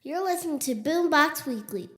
You're listening to BoomBox Weekly.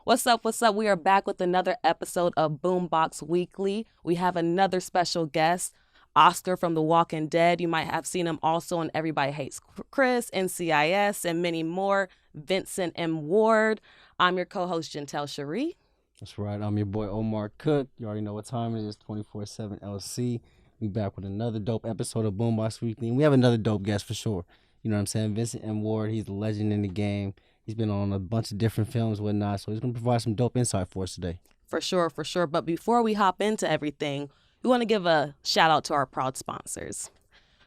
What's up? What's up? We are back with another episode of BoomBox Weekly. We have another special guest, Oscar from The Walking Dead. You might have seen him also in Everybody Hates Chris, NCIS, and many more. Vincent M. Ward. I'm your co-host, Gentel, Sharrie. That's right. I'm your boy Omar Cook. You already know what time it is. 24/7 LC. We back with another dope episode of BoomBox Weekly, and we have another dope guest for sure. You know what I'm saying? Vincent M. Ward. He's a legend in the game. He's been on a bunch of different films and whatnot, so he's gonna provide some dope insight for us today. For sure, for sure. But before we hop into everything, we want to give a shout out to our proud sponsors.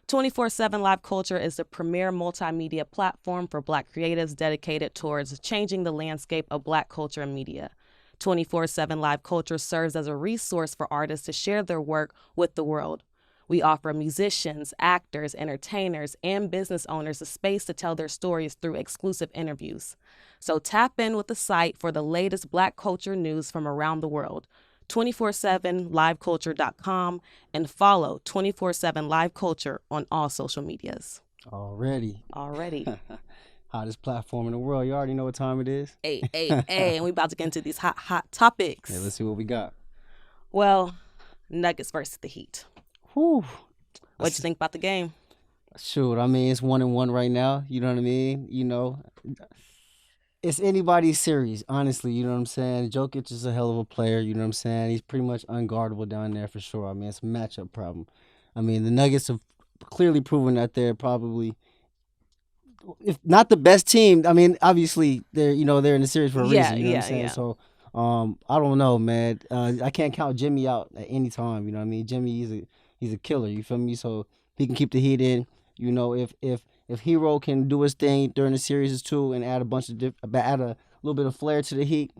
24/7 Live Culture is the premier multimedia platform for Black creatives dedicated towards changing the landscape of Black culture and media. 24/7 Live Culture serves as a resource for artists to share their work with the world. We offer musicians, actors, entertainers, and business owners a space to tell their stories through exclusive interviews. So tap in with the site for the latest Black culture news from around the world. 247liveculture.com and follow 24/7 Live Culture on all social medias. Already. Hottest platform in the world. You already know what time it is. Hey, and we about to get into these hot topics. Yeah, let's see what we got. Well, Nuggets versus the Heat. Whew. What'd you think about the game? Shoot, I mean, it's 1-1 right now. You know what I mean? You know, it's anybody's series, honestly. You know what I'm saying? Jokic is a hell of a player. You know what I'm saying? He's pretty much unguardable down there for sure. I mean, it's a matchup problem. I mean, the Nuggets have clearly proven that they're probably, if not the best team. I mean, obviously they're in the series for a reason. You know what I'm saying? Yeah. So, I don't know, man. I can't count Jimmy out at any time. You know what I mean? Jimmy, he's a killer. You feel me? So he can keep the heat in. You know, if Hero can do his thing during the series too and add a little bit of flair to the Heat,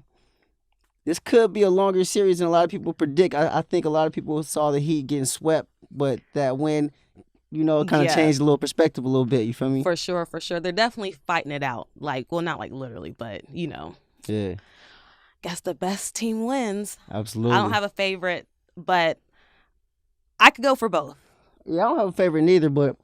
this could be a longer series than a lot of people predict. I think a lot of people saw the Heat getting swept, but that win, kind of changed a little perspective a little bit. You feel me? For sure. They're definitely fighting it out. Not like literally, but Yeah. Guess the best team wins. Absolutely. I don't have a favorite, but I could go for both. Yeah, I don't have a favorite neither, but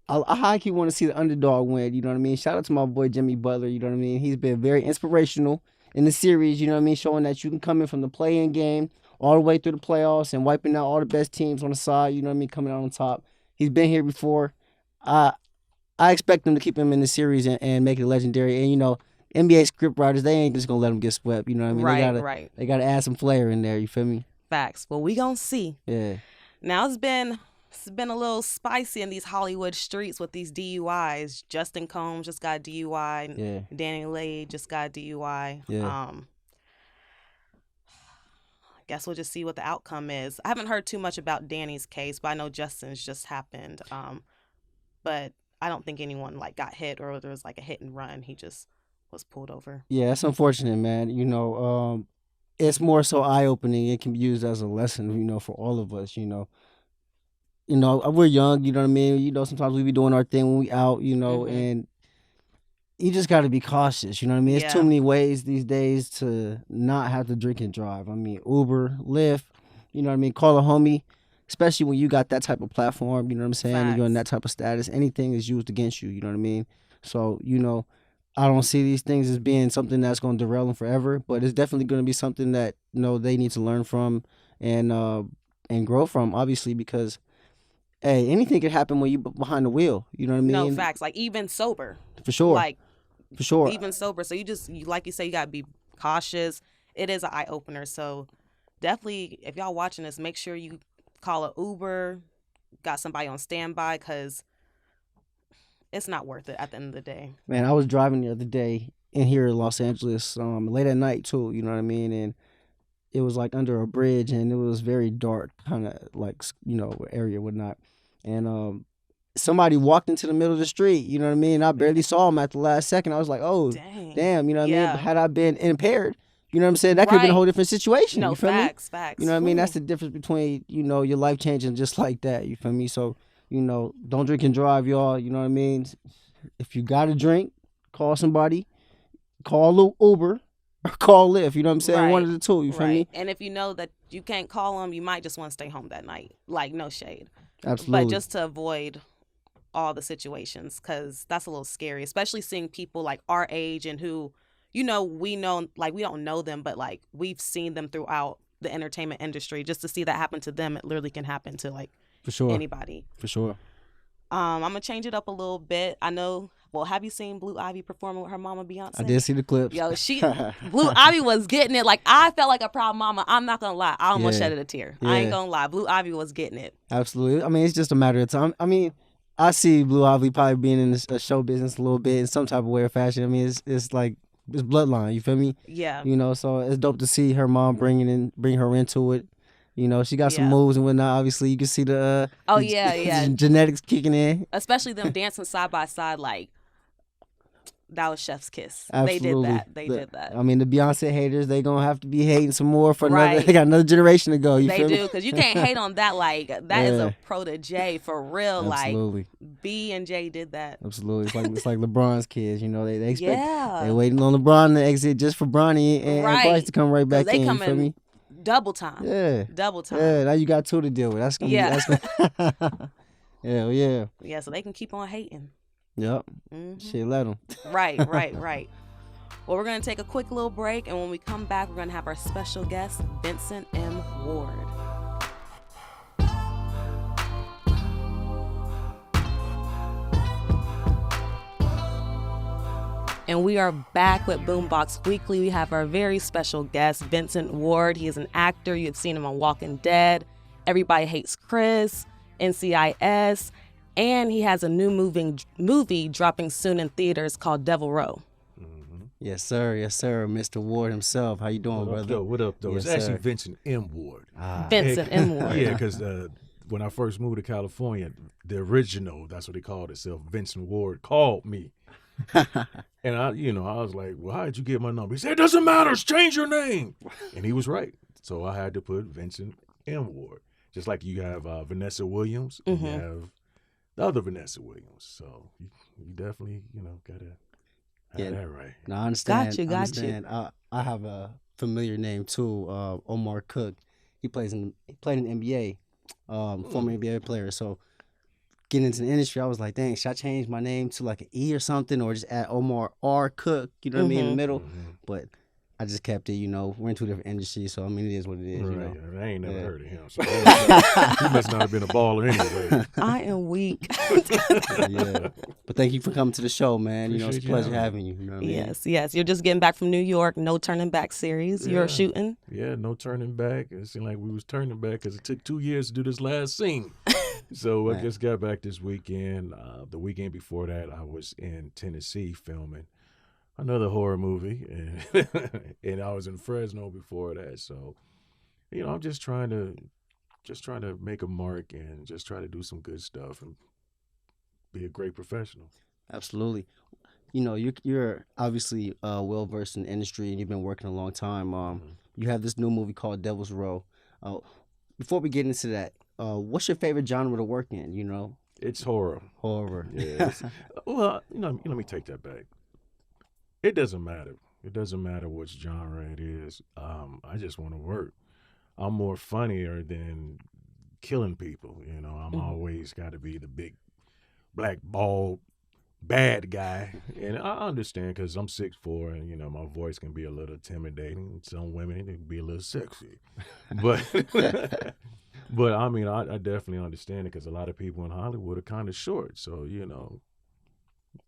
I high-key want to see the underdog win. You know what I mean? Shout out to my boy Jimmy Butler. You know what I mean? He's been very inspirational in the series. You know what I mean? Showing that you can come in from the play-in game all the way through the playoffs and wiping out all the best teams on the side. You know what I mean? Coming out on top. He's been here before. I expect them to keep him in the series and make it legendary. And NBA script writers, they ain't just gonna let him get swept. You know what I mean? Right. They gotta add some flair in there. You feel me? Facts. Well, we gonna see. Yeah. Now it's been a little spicy in these Hollywood streets with these DUIs. Justin Combs just got DUI. Yeah. Danny Lay just got DUI. Yeah. Guess we'll just see what the outcome is. I haven't heard too much about Danny's case, but I know Justin's just happened. But I don't think anyone got hit or there was a hit and run. He just was pulled over. Yeah, it's unfortunate, man. It's more so eye-opening. It can be used as a lesson, for all of us, we're young, you know what I mean? Sometimes we be doing our thing when we out, and you just got to be cautious, you know what I mean? There's too many ways these days to not have to drink and drive. I mean, Uber, Lyft, you know what I mean? Call a homie, especially when you got that type of platform, you know what I'm saying? And you're in that type of status. Anything is used against you, you know what I mean? So, I don't see these things as being something that's going to derail them forever, but it's definitely going to be something that, they need to learn from and grow from, obviously, because hey, anything could happen when you behind the wheel. You know what I mean? No, facts. Even sober. For sure. For sure. Even sober. So like you say, you got to be cautious. It is an eye-opener. So definitely, if y'all watching this, make sure you call an Uber, got somebody on standby, because it's not worth it at the end of the day. Man, I was driving the other day in here in Los Angeles, late at night too, you know what I mean? And it was under a bridge and it was very dark, kind of area, whatnot. And somebody walked into the middle of the street, you know what I mean? I barely saw him at the last second. I was like, oh, damn, you know what I mean? But had I been impaired, you know what I'm saying? That could have been a whole different situation. No, you feel facts. You know what I mean? That's the difference between, your life changing just like that. You feel me? So, don't drink and drive, y'all. You know what I mean? If you got a drink, call somebody, call Uber, or call Lyft. You know what I'm saying? Right. One of the two. You feel me? And if you know that you can't call them, you might just want to stay home that night. No shade. Absolutely. But just to avoid all the situations, because that's a little scary, especially seeing people like our age and who, we know, like, we don't know them, but like we've seen them throughout the entertainment industry. Just to see that happen to them, it literally can happen to like For sure. anybody. For sure. I'm gonna change it up a little bit. I know. Well, have you seen Blue Ivy performing with her mama Beyonce? I did see the clips. Yo, Blue Ivy was getting it. Like, I felt like a proud mama. I'm not gonna lie. I almost shedded a tear. I ain't gonna lie. Blue Ivy was getting it. Absolutely. I mean, it's just a matter of time. I mean, I see Blue Ivy probably being in a show business a little bit in some type of way or fashion. I mean, it's like it's bloodline. You feel me? Yeah. So it's dope to see her mom bring her into it. She got some moves and whatnot. Obviously, you can see the genetics kicking in. Especially them dancing side by side, like that was chef's kiss. Absolutely. They did that. I mean, the Beyonce haters, they gonna have to be hating some more for another. They got another generation to go. They do, because you can't hate on that. Like, that is a protege for real. Absolutely. Like, B and J did that. Absolutely. It's like LeBron's kids. They expect they waiting on LeBron to exit just for Bronny and Bryce to come right back in. You feel me? Double time. Yeah. Double time. Yeah, now you got two to deal with. That's gonna be yeah. Yeah, so they can keep on hating. Yep. Shit, let them. Right. Well, we're going to take a quick little break, and when we come back, we're going to have our special guest, Vincent M. Ward. And we are back with BoomBox Weekly. We have our very special guest, Vincent Ward. He is an actor. You've seen him on Walking Dead, Everybody Hates Chris, NCIS, and he has a new movie dropping soon in theaters called Devilreaux. Yes, sir. Mr. Ward himself. How you doing, brother? What up, though? Yes, it's actually Vincent M. Ward. Vincent M. Ward. Yeah, because when I first moved to California, the original, that's what he called itself, Vincent Ward, called me. And I was like, well, how did you get my number? He said, it doesn't matter, change your name. And he was right. So I had to put Vincent M. Ward. Just like you have Vanessa Williams, and you have the other Vanessa Williams. So you definitely, got to have that right. No, I understand. Got you. I have a familiar name too, Omar Cook. He played in the NBA, former NBA player. So getting into the industry, I was like, dang, should I change my name to like an E or something, or just add Omar R. Cook, you know what I mean, in the middle? But I just kept it, we're in two different industries, so I mean, it is what it is, Right. I ain't never heard of him, so he must not have been a baller anyway. I am weak. Yeah. But thank you for coming to the show, man. Appreciate it's a pleasure having you. You know what I mean? Yes. You're just getting back from New York, No Turning Back series. You're shooting. Yeah, no turning back. It seemed like we was turning back because it took 2 years to do this last scene. So I just got back this weekend. The weekend before that, I was in Tennessee filming another horror movie, and I was in Fresno before that. So, I'm just trying to make a mark and just try to do some good stuff and be a great professional. Absolutely. You're obviously well versed in the industry, and you've been working a long time. You have this new movie called Devilreaux. Before we get into that, what's your favorite genre to work in? It's horror. Horror. Yeah. Well, let me take that back. It doesn't matter. It doesn't matter which genre it is. I just want to work. I'm more funnier than killing people. I'm always got to be the big, black, bald, bad guy. And I understand because I'm 6'4", and, my voice can be a little intimidating. Some women, it can be a little sexy. But, but I mean, I definitely understand it because a lot of people in Hollywood are kind of short. So,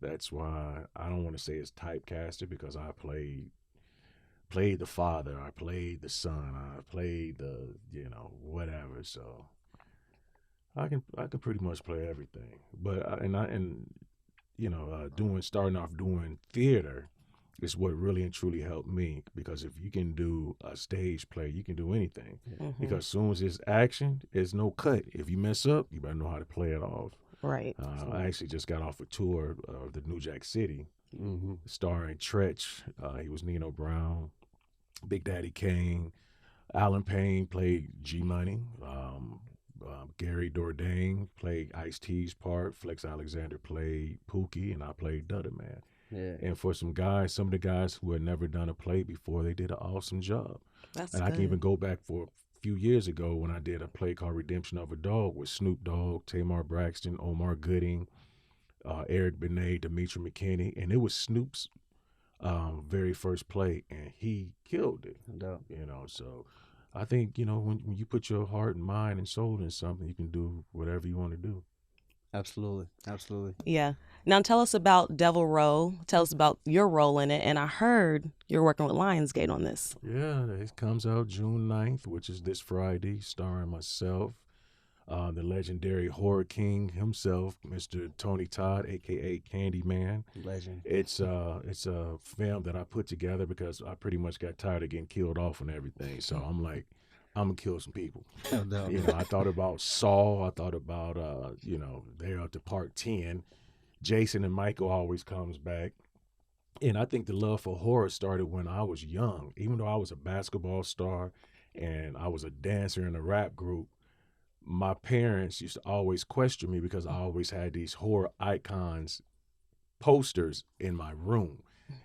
that's why I don't want to say it's typecasted because I played the father, I played the son, I played the whatever. So I can pretty much play everything. But starting off doing theater is what really and truly helped me, because if you can do a stage play, you can do anything. Because as soon as it's action, there's no cut. If you mess up, you better know how to play it off. Right. I actually just got off a tour of the New Jack City, starring Tretch. He was Nino Brown. Big Daddy Kane. Alan Payne played G-Money. Gary Dordain played Ice-T's part. Flex Alexander played Pookie, and I played Dudder Man. Yeah. And for some of the guys who had never done a play before, they did an awesome job. That's and good. I can even go back for few years ago when I did a play called Redemption of a Dog with Snoop Dogg, Tamar Braxton, Omar Gooding, Eric Benet, Demetri McKinney, and it was Snoop's very first play, and he killed it. No doubt. You know, so I think, you know, when you put your heart and mind and soul in something, you can do whatever you want to do. Absolutely. Absolutely. Yeah. Now tell us about Devilreaux. Tell us about your role in it. And I heard you're working with Lionsgate on this. Yeah, it comes out June 9th, which is this Friday, starring myself, the legendary horror king himself, Mr. Tony Todd, a.k.a. Candyman. Legend. It's a film that I put together because I pretty much got tired of getting killed off and everything. So I'm like, I'm going to kill some people. No doubt. You know, I thought about Saw. I thought about, you know, they're up to part 10. Jason and Michael always comes back. And I think the love for horror started when I was young. Even though I was a basketball star and I was a dancer in a rap group, my parents used to always question me because I always had these horror icons posters in my room.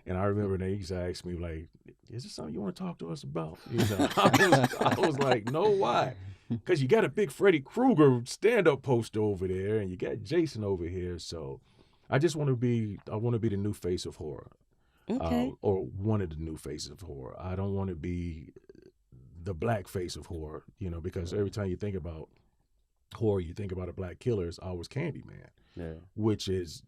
And I remember they used to ask me, like, is this something you want to talk to us about? You know, I was like, no, why? Because you got a big Freddy Krueger stand-up poster over there, and you got Jason over here. So I just want to be the new face of horror. Okay. Or one of the new faces of horror. I don't want to be the black face of horror, you know, because every time you think about horror, you think about a black killer, it's always Candyman, which is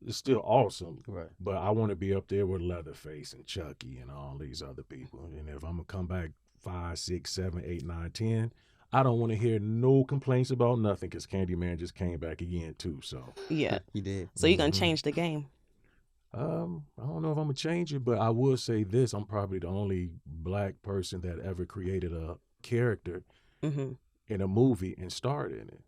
still awesome. Right. But I want to be up there with Leatherface and Chucky and all these other people. And if I'm going to come back 5, 6, 7, 8, 9, 10, I don't want to hear no complaints about nothing because Candyman just came back again, too. So Yeah. He did. So you're going to change the game. I don't know if I'm gonna change it, but I will say this: I'm probably the only black person that ever created a character in a movie and starred in it.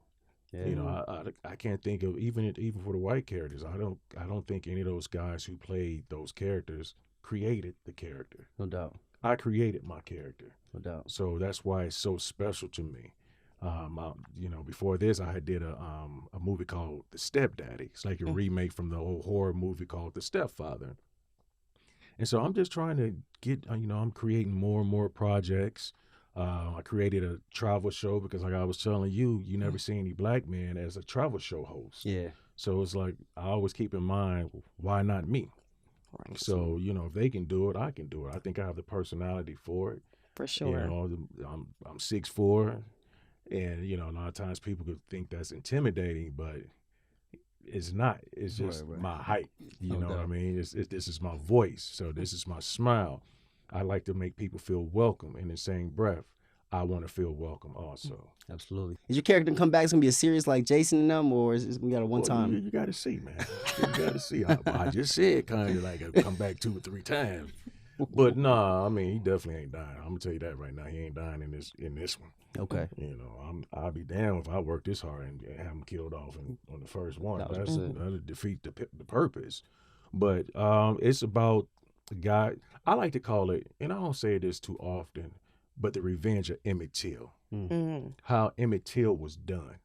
Yeah. You know, I can't think of even for the white characters. I don't think any of those guys who played those characters created the character. No doubt. I created my character. No doubt. So that's why it's so special to me. You know, before this, I had did a movie called The Stepdaddy. It's like a remake from the old horror movie called The Stepfather. And so I'm just trying to get, you know, I'm creating more and more projects. I created a travel show because, like I was telling you, you never see any black men as a travel show host. Yeah. So it's like I always keep in mind, why not me? Right. So, you know, if they can do it, I can do it. I think I have the personality for it. For sure. You know, I'm 6'4". And, you know, a lot of times people could think that's intimidating, but it's not. It's just my height. You know what I mean? This is my voice. So this is my smile. I like to make people feel welcome. In the same breath, I want to feel welcome also. Absolutely. Is your character come back? It's going to be a series like Jason and them, or is it going to be a one-time? You got to see, man. You got to see. I just said kind of like I come back 2 or 3 times. But nah, I mean, he definitely ain't dying. I'm gonna tell you that right now. He ain't dying in this one. Okay. You know, I'll be damned if I work this hard and have him killed off on the first one. That'll defeat the purpose. But it's about the guy. I like to call it, and I don't say this too often, but the revenge of Emmett Till. How Emmett Till was done.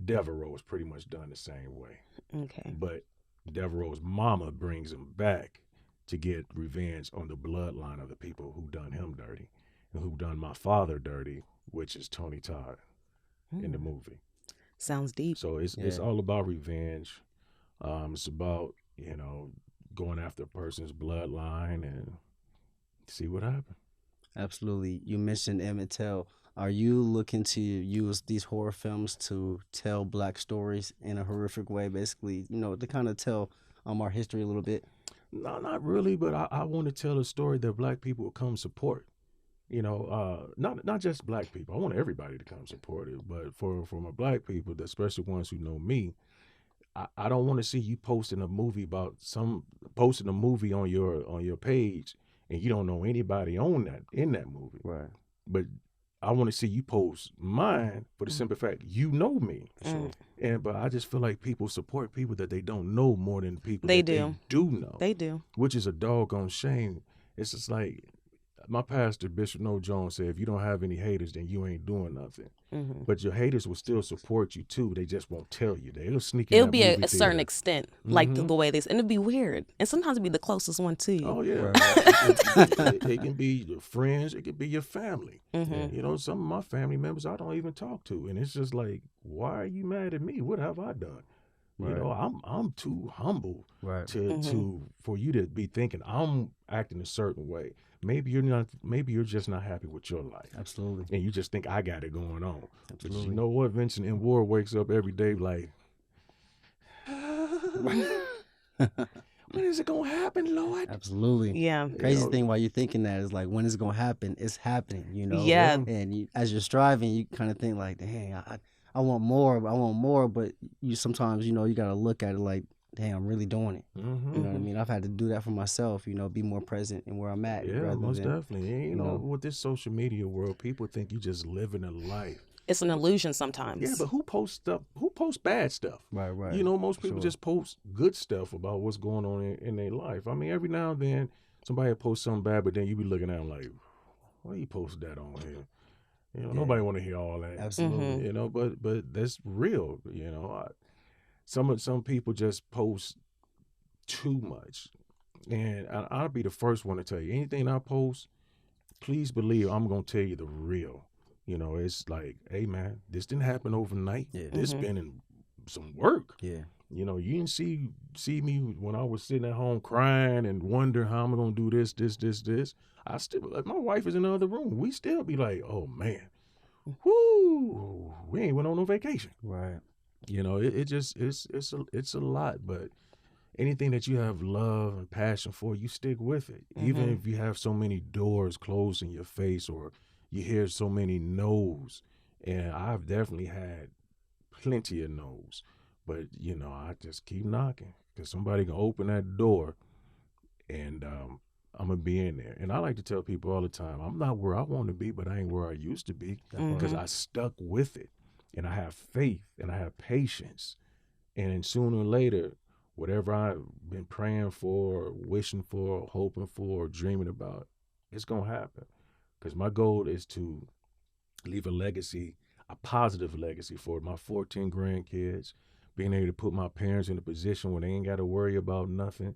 Devilreaux was pretty much done the same way. Okay. But Devilreaux's mama brings him back to get revenge on the bloodline of the people who done him dirty and who done my father dirty, which is Tony Todd in the movie. Sounds deep. So it's all about revenge. It's about, you know, going after a person's bloodline and see what happens. Absolutely. You mentioned Emmett Till. Are you looking to use these horror films to tell black stories in a horrific way, basically, you know, to kind of tell our history a little bit? No, not really, but I want to tell a story that black people will come support. You know, not just black people. I want everybody to come support it, but for my black people, especially ones who know me, I don't want to see you posting a movie on your page and you don't know anybody in that movie. Right. But I want to see you post mine for the simple fact you know me. Sure. But I just feel like people support people that they don't know more than people They that do. they do know. They do. Which is a doggone shame. It's just like my pastor, Bishop Noel Jones, said, if you don't have any haters, then you ain't doing nothing. But your haters will still support you too. They just won't tell you. They'll sneak in. It'll that be movie a certain theater. extent, like the way they, and it'll be weird. And sometimes it'll be the closest one to you. Oh yeah, it can be your friends, it could be your family. You know, some of my family members I don't even talk to, and it's just like, why are you mad at me? What have I done? You know, I'm too humble Right. to for you to be thinking I'm acting a certain way. Maybe you're not. Maybe you're just not happy with your life. Absolutely. And you just think I got it going on. But Absolutely. you know what? Vincent M. wakes up every day like, when is it gonna happen, Lord? Absolutely. Yeah. Crazy You know? thing while you're thinking that is like, when it's gonna happen, it's happening, you know. Yeah. And you, as you're striving, you kind of think like, dang, I want more, I want more. But you sometimes, you know, you gotta look at it like, dang, I'm really doing it. Mm-hmm. You know what I mean? I've had to do that for myself. You know, be more present in where I'm at. Yeah, rather most than, definitely. And, you know, with this social media world, people think you just living a life. It's an illusion sometimes. Yeah, but who posts stuff? Who posts bad stuff? Right, right. You know, most people Sure. just post good stuff about what's going on in their life. I mean, every now and then somebody posts something bad, but then you be looking at them like, why you post that on here? You know, nobody want to hear all that. Absolutely. You know, but that's real. You know, some people just post too much, and I'll be the first one to tell you anything I post. Please believe I'm gonna tell you the real. You know, it's like, hey man, this didn't happen overnight. Yeah. This been in some work. Yeah. You know, you didn't see me when I was sitting at home crying and wondering how I'm gonna do this. I still, my wife is in the other room. We still be like, oh man, whoo, we ain't went on no vacation. Right. You know, it's a lot, but anything that you have love and passion for, you stick with it. Even if you have so many doors closed in your face or you hear so many no's. And I've definitely had plenty of no's. But, you know, I just keep knocking because somebody can open that door and I'm going to be in there. And I like to tell people all the time, I'm not where I want to be, but I ain't where I used to be because I stuck with it. And I have faith and I have patience. And then sooner or later, whatever I've been praying for, wishing for, hoping for, dreaming about, it's going to happen. Because my goal is to leave a legacy, a positive legacy for my 14 grandkids, being able to put my parents in a position where they ain't got to worry about nothing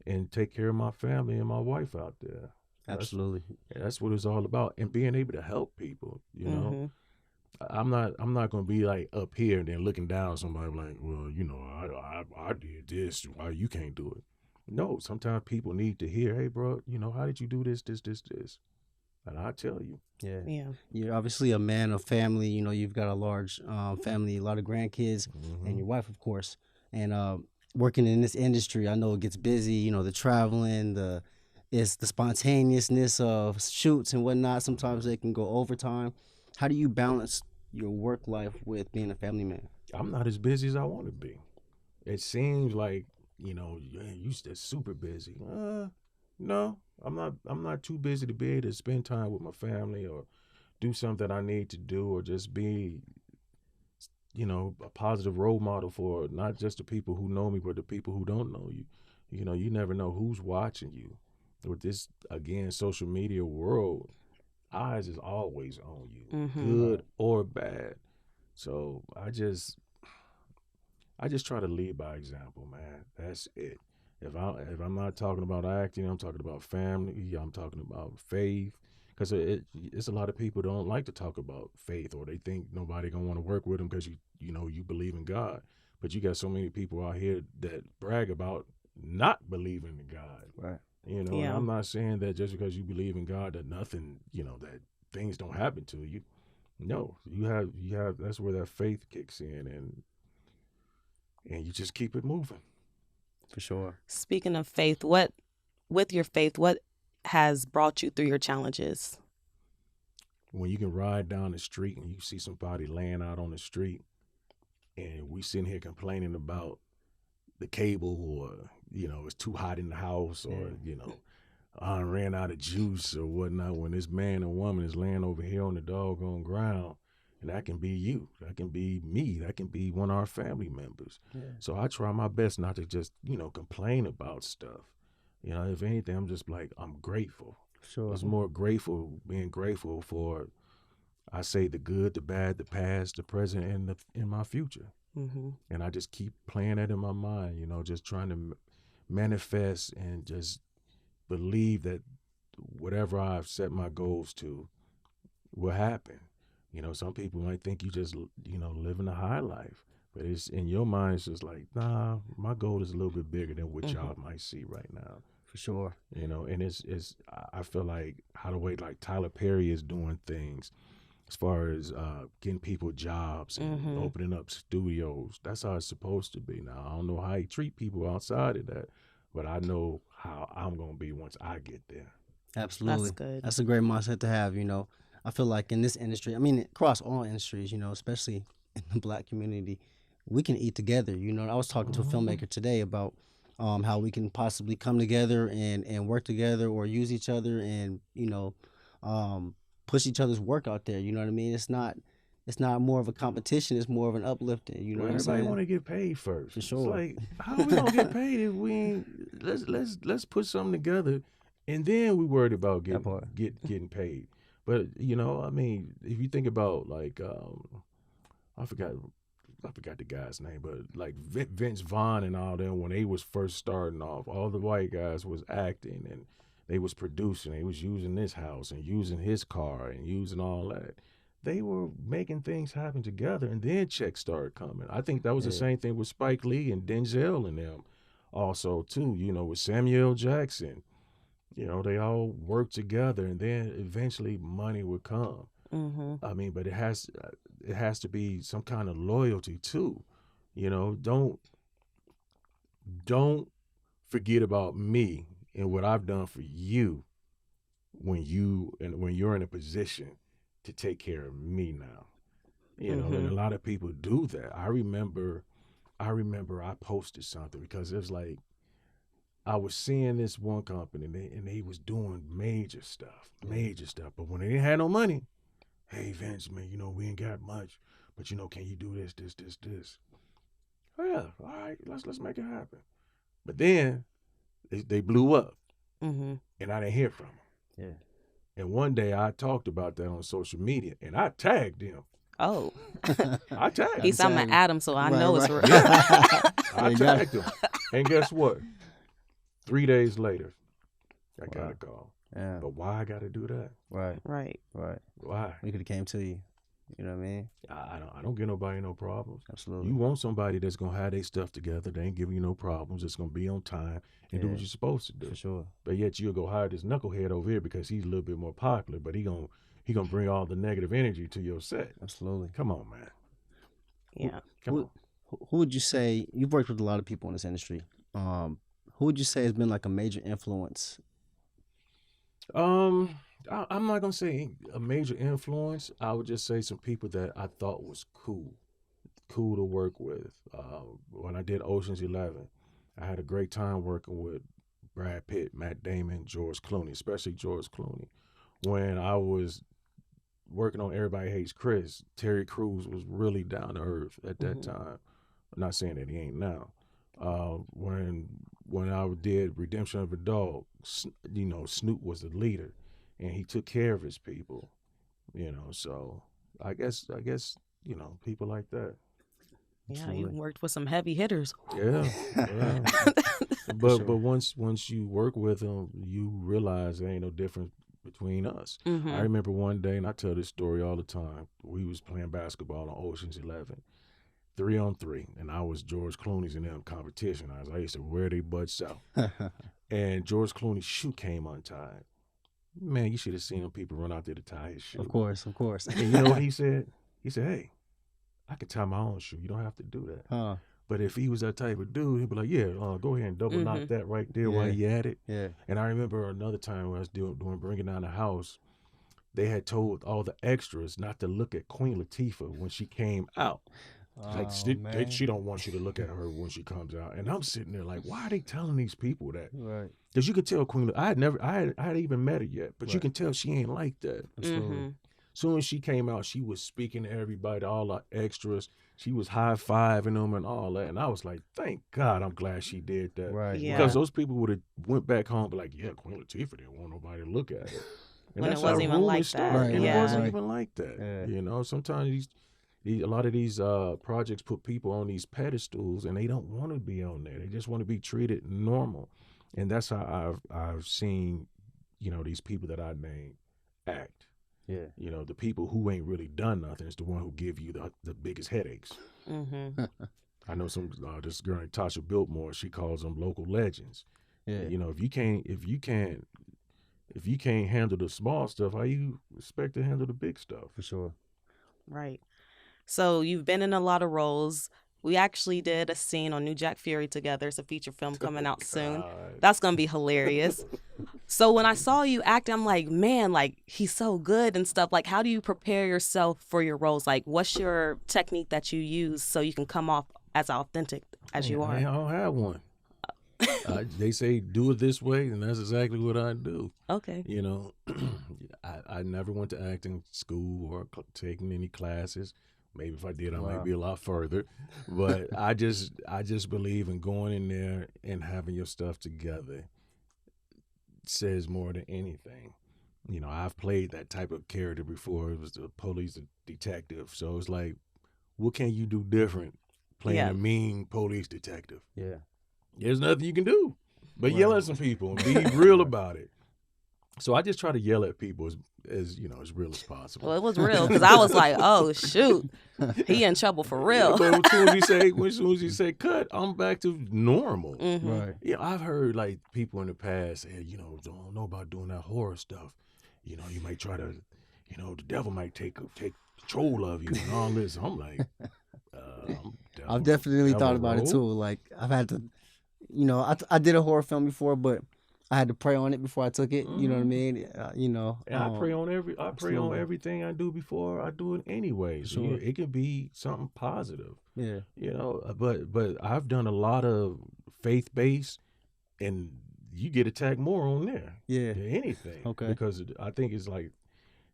and take care of my family and my wife out there. Absolutely. That's what it's all about. And being able to help people, you know. I'm not going to be like up here and then looking down at somebody like, well, you know, I did this, why you can't do it? No, sometimes people need to hear, hey, bro, you know, how did you do this? And I tell you. Yeah. Yeah. You're obviously a man of family. You know, you've got a large family, a lot of grandkids, and your wife, of course. And working in this industry, I know it gets busy. You know, the traveling, it's the spontaneousness of shoots and whatnot. Sometimes they can go overtime. How do you balance your work life with being a family man? I'm not as busy as I want to be. It seems like, you know, you super busy. No, I'm not too busy to be able to spend time with my family or do something I need to do or just be, you know, a positive role model for not just the people who know me, but the people who don't know you. You know, you never know who's watching you. With this, again, social media world, eyes is always on you, good or bad. So I just try to lead by example, man. That's it. If I'm not talking about acting, I'm talking about family. I'm talking about faith. Because it's a lot of people don't like to talk about faith, or they think nobody gonna want to work with them because you know you believe in God. But you got so many people out here that brag about not believing in God. Right. You know, and I'm not saying that just because you believe in God that nothing, you know, that things don't happen to you. No, you have that's where that faith kicks in and you just keep it moving. For sure. Speaking of faith, what has brought you through your challenges? When you can ride down the street and you see somebody laying out on the street and we sitting here complaining about the cable or, you know, it's too hot in the house or, you know, I ran out of juice or whatnot, when this man or woman is laying over here on the doggone ground, and that can be you, that can be me, that can be one of our family members. Yeah. So I try my best not to just, you know, complain about stuff. You know, if anything, I'm just like, I'm grateful. Sure. It's more being grateful for, I say, the good, the bad, the past, the present, and in my future. And I just keep playing that in my mind, you know, just trying to manifest and just believe that whatever I've set my goals to will happen. You know, some people might think you just, you know, living a high life, But it's in your mind, it's just like, nah, my goal is a little bit bigger than what y'all might see right now. For sure. And I feel like how the way like Tyler Perry is doing things as far as getting people jobs and opening up studios. That's how it's supposed to be. Now, I don't know how he treat people outside of that, but I know how I'm going to be once I get there. Absolutely. That's good. That's a great mindset to have, I feel like in this industry, I mean, across all industries, especially in the Black community, we can eat together. I was talking to a filmmaker today about how we can possibly come together and work together or use each other and, push each other's work out there. You know what I mean? It's not more of a competition. It's more of an uplifting. You know what I'm saying? Everybody want to get paid first. For sure. It's like, how are we gonna get paid if we ain't, let's put something together, and then we worried about getting paid. But I mean, if you think about like, I forgot the guy's name, but like Vince Vaughn and all them, when they was first starting off, all the white guys was acting and they was producing. They was using this house and using his car and using all that. They were making things happen together, and then checks started coming. I think that was the same thing with Spike Lee and Denzel and them also too, with Samuel Jackson. They all worked together, and then eventually money would come. I mean, but it has to be some kind of loyalty too. Don't forget about me and what I've done for you when you're in a position to take care of me now. And a lot of people do that. I remember I posted something because it was like I was seeing this one company and they was doing major stuff. But when they didn't have no money, hey Vince, man, we ain't got much, but can you do this? Oh yeah, all right, let's make it happen. But then they blew up, and I didn't hear from them. Yeah. And one day I talked about that on social media, and I tagged them. Oh. I tagged He's them. I'm Adam, so I know it's real. Yeah. I tagged them. And guess what? 3 days later, I got a call. Yeah. But why I got to do that? Right. Why? We could have came to you. You know what I mean? I don't give nobody no problems. Absolutely. You want somebody that's going to have their stuff together. They ain't giving you no problems. It's going to be on time and do what you're supposed to do. For sure. But yet you'll go hire this knucklehead over here because he's a little bit more popular, but he gonna bring all the negative energy to your set. Absolutely. Come on, man. Yeah. Who would you say, you've worked with a lot of people in this industry. Who would you say has been like a major influence? I'm not gonna say a major influence. I would just say some people that I thought was cool to work with. When I did Ocean's 11, I had a great time working with Brad Pitt, Matt Damon, George Clooney, especially George Clooney. When I was working on Everybody Hates Chris, Terry Crews was really down to earth at that time. I'm not saying that he ain't now. When I did Redemption of a Dog, Snoop was the leader, and he took care of his people. So I guess people like that. Yeah, Absolutely. you worked with some heavy hitters. Yeah. But once you work with them, you realize there ain't no difference between us. I remember one day, and I tell this story all the time. We was playing basketball on Ocean's 11, 3-on-3, and I was George Clooney's in them competition. I used to wear they butts out, and George Clooney's shoe came untied. Man, you should have seen them people run out there to tie his shoe. Of course. And you know what he said? He said, "Hey, I can tie my own shoe. You don't have to do that." But if he was that type of dude, he'd be like, "Yeah, go ahead and double knock that right there while you at it." Yeah. And I remember another time when I was doing Bringing Down the House, they had told all the extras not to look at Queen Latifah when she came out. She don't want you to look at her when she comes out. And I'm sitting there like, why are they telling these people that? Right. Because you can tell Queen, I had even met her yet, but you can tell she ain't like that. Absolutely. Soon as she came out, she was speaking to everybody, all the extras. She was high-fiving them and all that. And I was like, thank God, I'm glad she did that. Right. Yeah. Because those people would have went back home and be like, yeah, Queen Latifah didn't want nobody to look at her. And When that's it wasn't how even like rumors that. start. Right, And yeah. it wasn't even like that. Yeah. Sometimes a lot of these projects put people on these pedestals and they don't want to be on there. They just want to be treated normal. And that's how I've seen, these people that I named act. Yeah. The people who ain't really done nothing is the one who give you the biggest headaches. Mm-hmm. I know some this girl named Tasha Biltmore. She calls them local legends. Yeah. You know, if you can't handle the small stuff, how you expect to handle the big stuff? For sure. Right. So you've been in a lot of roles. We actually did a scene on New Jack Fury together. It's a feature film coming out soon. That's going to be hilarious. So when I saw you act, I'm like, man, like, he's so good and stuff. Like, how do you prepare yourself for your roles? Like, what's your technique that you use so you can come off as authentic as you I are? don't have one. They say do it this way, and that's exactly what I do. Okay. You know, I never went to acting school or taking any classes. Maybe if I did, I might be a lot further. But I just believe in going in there and having your stuff together. It says more than anything. You know, I've played that type of character before. It was the police detective. So it's like, what can you do different playing a mean police detective? Yeah. There's nothing you can do but yell at some people and be real about it. So I just try to yell at people as you know, as real as possible. Well, it was real because I was like, oh, shoot. He in trouble for real. But as soon as he say cut, I'm back to normal. Mm-hmm. Right. Yeah, I've heard like people in the past say, you know, don't know about doing that horror stuff. You know, you might try to, you know, the devil might take control of you and all this. I'm like, I've definitely thought about it too. Like I've had to, you know, I did a horror film before, but I had to pray on it before I took it. You know what I mean? You know, and I pray on everything I do before I do it anyway. So Sure. it can be something positive. Yeah. You know, but I've done a lot of faith based, and you get attacked more on there. Yeah. Than anything. Okay. Because I think it's like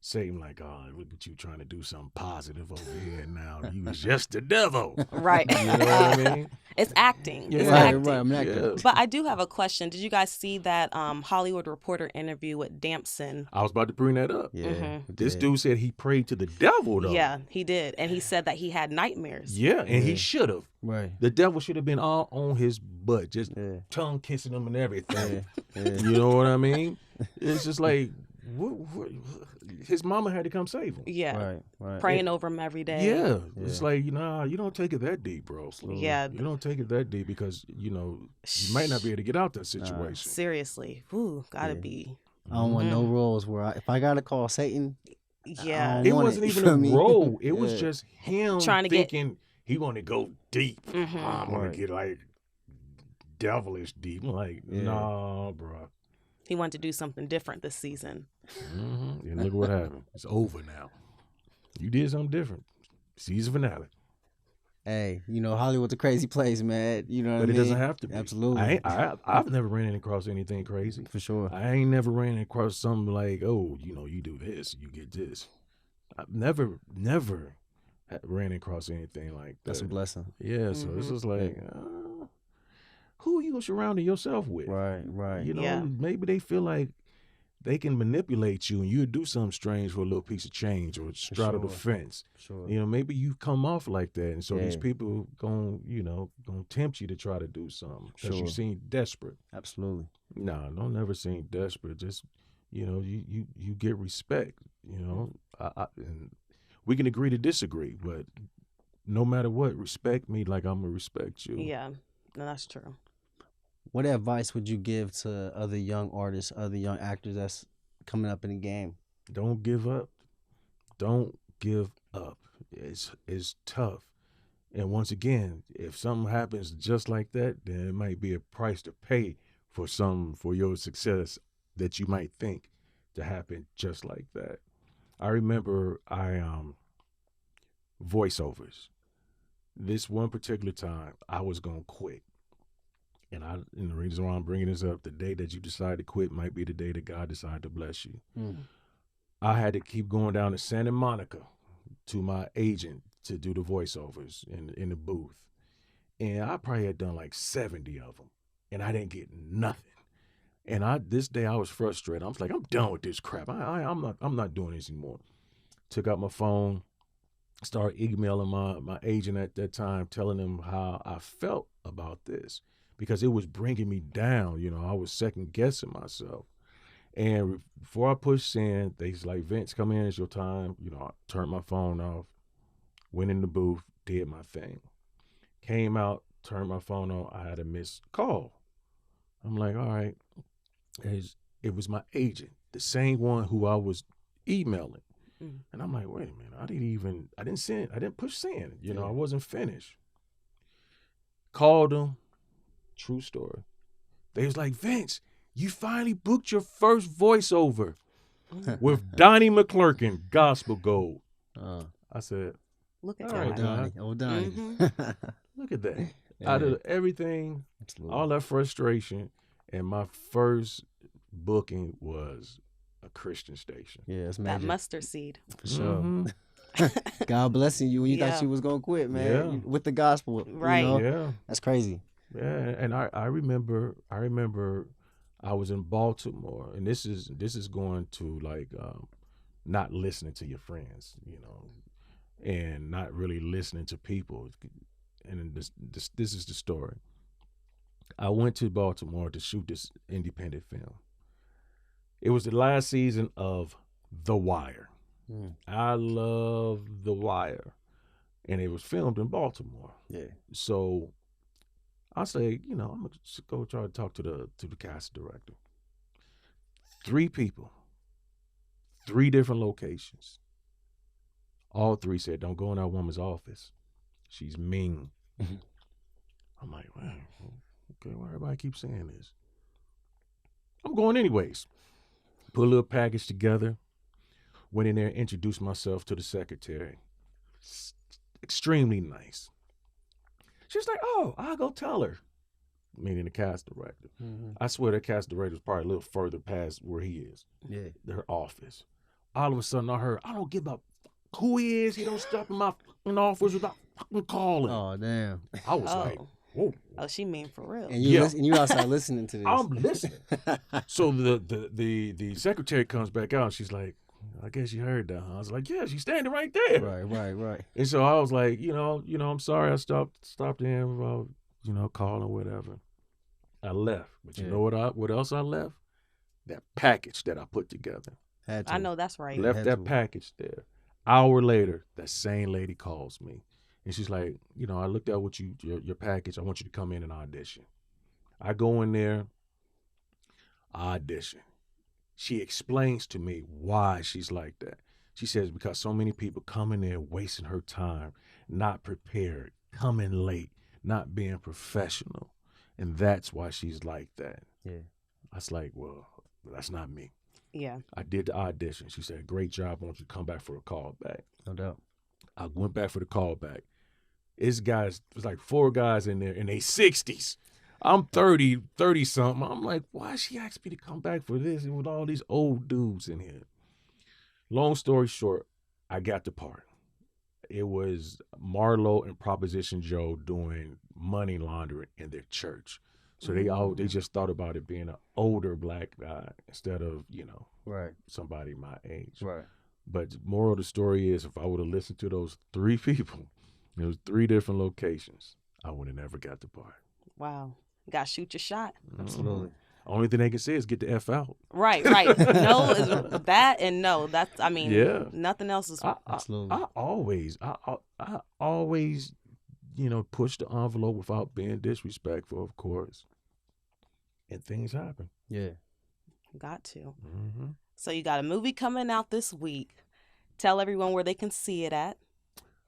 Satan, like, oh, look at you trying to do something positive over here, and now you was just the devil. Right. You know what I mean? It's acting. Yeah. It's Right. acting. Right. I'm an actor. Yeah. But I do have a question. Did you guys see that Hollywood Reporter interview with Damson? I was about to bring that up. Yeah. Mhm. This dude said he prayed to the devil, though. Yeah, he did. And he said that he had nightmares. Yeah, and he Yeah. should have. Right. The devil should have been all on his butt, just Yeah. tongue kissing him and everything. Yeah. You know what I mean? It's just like, his mama had to come save him. Yeah. Right. Right. Praying over him every day. Yeah. It's like, you know, you don't take it that deep, bro. Yeah. You don't take it that deep because, you know, you might not be able to get out that situation. Seriously. Ooh, gotta Yeah. be. I don't want no roles where if I gotta call Satan, Yeah. don't It want wasn't it, even you a feel me? role. It was Yeah. just him Trying to get- thinking he want to go deep. Mhm. I'm going Right. to get like devilish deep. I'm like, Yeah. nah, bro. He wanted to do something different this season. And look what happened. It's over now. You did something different. Season finale. hey, you know, Hollywood's a crazy place, man. You know what I But mean? it doesn't have to be. Absolutely. I've never ran across anything crazy. For sure. I ain't never ran across something like, oh, you know, you do this, you get this. I've never ran across anything like that. That's a blessing. Yeah, so it's just like, who are you surrounding yourself with? Right. Right. You know, Yeah. maybe they feel like they can manipulate you and you do something strange for a little piece of change or straddle the sure. fence. Sure. You know, maybe you come off like that. And so these Yeah. people gonna tempt you to try to do something because you Sure. seem desperate. Absolutely. No, don't never seem desperate. Just, you know, you get respect, you know. And we can agree to disagree, but no matter what, respect me like I'm going to respect you. Yeah. No, that's true. What advice would you give to other young artists, other young actors that's coming up in the game? Don't give up. Don't give up. It's tough. And once again, if something happens just like that, then it might be a price to pay for your success that you might think to happen just like that. I remember voiceovers. This one particular time, I was gonna quit. And the reason why I'm bringing this up, the day that you decide to quit might be the day that God decided to bless you. I had to keep going down to Santa Monica to my agent to do the voiceovers in the booth. And I probably had done like 70 of them. And I didn't get nothing. And this day I was frustrated. I was like, I'm done with this crap. I'm not doing this anymore. Took out my phone, started emailing my agent at that time, telling him how I felt about this. Because it was bringing me down. You know, I was second guessing myself. And before I pushed send, they was like, Vince, come in, it's your time. You know, I turned my phone off, went in the booth, did my thing. Came out, turned my phone on. I had a missed call. I'm like, all right. It was my agent, the same one who I was emailing. And I'm like, wait a minute, I didn't push send. I wasn't finished. Called them. True story. They was like, Vince, you finally booked your first voiceover with Donnie McClurkin, Gospel Gold. I said, look at all right, Donnie. Old Donnie. Look at that. Out of everything, all that frustration, and my first booking was a Christian station. Yeah, it's that major. mustard seed. For sure. God blessing you when you thought you was gonna quit, man. Yeah. With the gospel, Right. Yeah. That's crazy. Yeah, and I remember I was in Baltimore, and this is going to like not listening to your friends, and not really listening to people. And this is the story. I went to Baltimore to shoot this independent film. It was the last season of The Wire. I love The Wire, and it was filmed in Baltimore. Yeah. So I say, I'm gonna just go try to talk to the cast director. 3 people, 3 different locations. All 3 said, "Don't go in that woman's office. She's mean." I'm like, well, okay, why everybody keeps saying this? I'm going anyways. Put a little package together. Went in there, introduced myself to the secretary. Extremely nice. She's like, "Oh, I'll go tell her," meaning the cast director. I swear that cast director was probably a little further past where he is. Yeah. Her office. All of a sudden I heard, "I don't give a who he is. He don't stop in my fucking office without fucking calling." Oh, damn. I was like, whoa. Oh, she mean for real. And you outside listening to this. I'm listening. So the secretary comes back out and she's like, "I guess you heard that, huh?" I was like, "Yeah, she's standing right there." Right. And so I was like, I'm sorry I stopped in about, calling, whatever. I left. But you know what else I left? That package that I put together. Had to. I know that's right. Left that package there. Hour later, that same lady calls me. And she's like, "I looked at what your package. I want you to come in and audition." I go in there, audition. She explains to me why she's like that. She says because so many people come in there wasting her time, not prepared, coming late, not being professional. And that's why she's like that. Yeah. I was like, well, that's not me. Yeah. I did the audition. She said, "Great job. I want you to come back for a call back." No doubt. I went back for the call back. There's like 4 guys in there in their 60s. I'm 30 something. I'm like, why she asked me to come back for this and with all these old dudes in here? Long story short, I got the part. It was Marlo and Proposition Joe doing money laundering in their church. So they just thought about it being an older black guy instead of, Right. somebody my age. Right. But moral of the story is, if I would have listened to those 3 people, it was 3 different locations, I would have never got the part. Wow. Got to shoot your shot. Absolutely. Only thing they can say is get the F out. Right. No is that, and no. That's, nothing else is. Absolutely. I always, push the envelope without being disrespectful, of course. And things happen. Yeah. Got to. Mm-hmm. So you got a movie coming out this week. Tell everyone where they can see it at.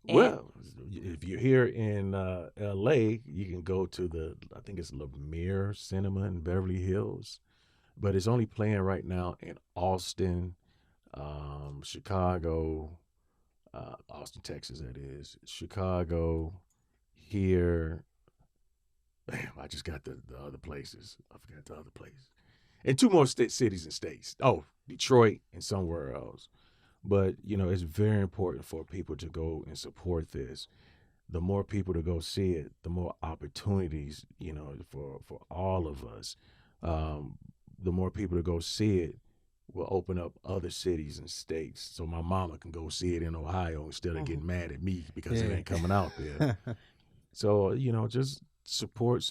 Well, if you're here in L.A., you can go to I think it's Lemire Cinema in Beverly Hills. But it's only playing right now in Austin, Chicago, Austin, Texas, that is, Chicago, here. Damn, I just got the other places. I forgot the other places. And 2 more cities and states. Oh, Detroit and somewhere else. But, it's very important for people to go and support this. The more people to go see it, the more opportunities, for all of us. The more people to go see it will open up other cities and states. So my mama can go see it in Ohio instead of getting mad at me because it ain't coming out there. So, just support.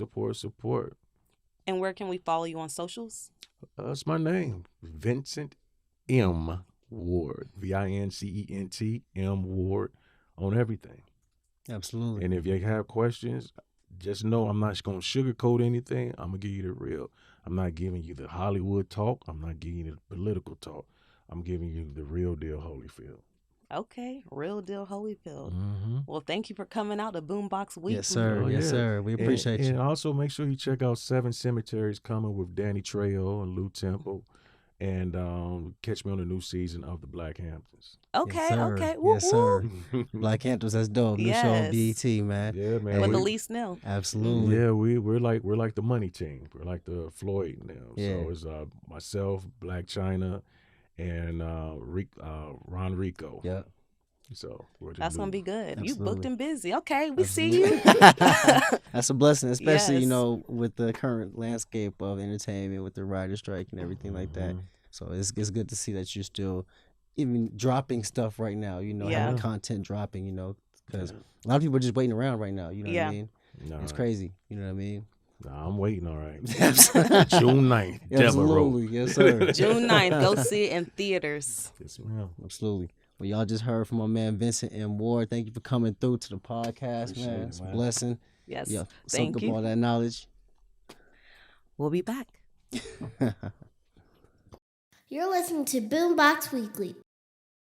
And where can we follow you on socials? That's my name, Vincent M. Ward, Vincent M. Ward, on everything. Absolutely. And if you have questions, just know I'm not going to sugarcoat anything. I'm going to give you the real. I'm not giving you the Hollywood talk. I'm not giving you the political talk. I'm giving you the real deal Holyfield. Okay, real deal Holyfield. Mm-hmm. Well, thank you for coming out to BoomBox Weekly. Yes, sir. Oh, yes, yeah. sir. We appreciate And you. also make sure you check out 7 Cemeteries coming with Danny Trejo and Lou Temple. And catch me on the new season of the Black Hamptons. Okay, Yes, sir. okay. Woo, Yes, sir. woo. Black Hamptons, that's dope. New show on Yes. BET, man. Yeah, man. With Hey. the least nil. Absolutely. Yeah, we're like the money team. We're like the Floyd now. Yeah. So it's myself, Black China, and Ron Rico. Yeah. So we're the That's new- gonna be good. You booked Absolutely. and busy. Okay, we see you. That's a blessing, especially, Yes. with the current landscape of entertainment, with the writer strike and everything like that. Mhm. So it's good to see that you're still even dropping stuff right now, Yeah. having content dropping, because a lot of people are just waiting around right now, you know what Yeah. I mean? Nah, It's crazy, you know what I mean? Nah, I'm waiting. All right. Absolutely. June 9th, Devilreaux. Yes, sir. June 9th, go see it in theaters. Yes, ma'am. Absolutely. Well, y'all just heard from my man Vincent M. Ward. Thank you for coming through to the podcast, Appreciate man. it, It's a man. blessing. Yes. Yeah, Thank soak up you. all that knowledge. We'll be back. You're listening to BoomBox Weekly.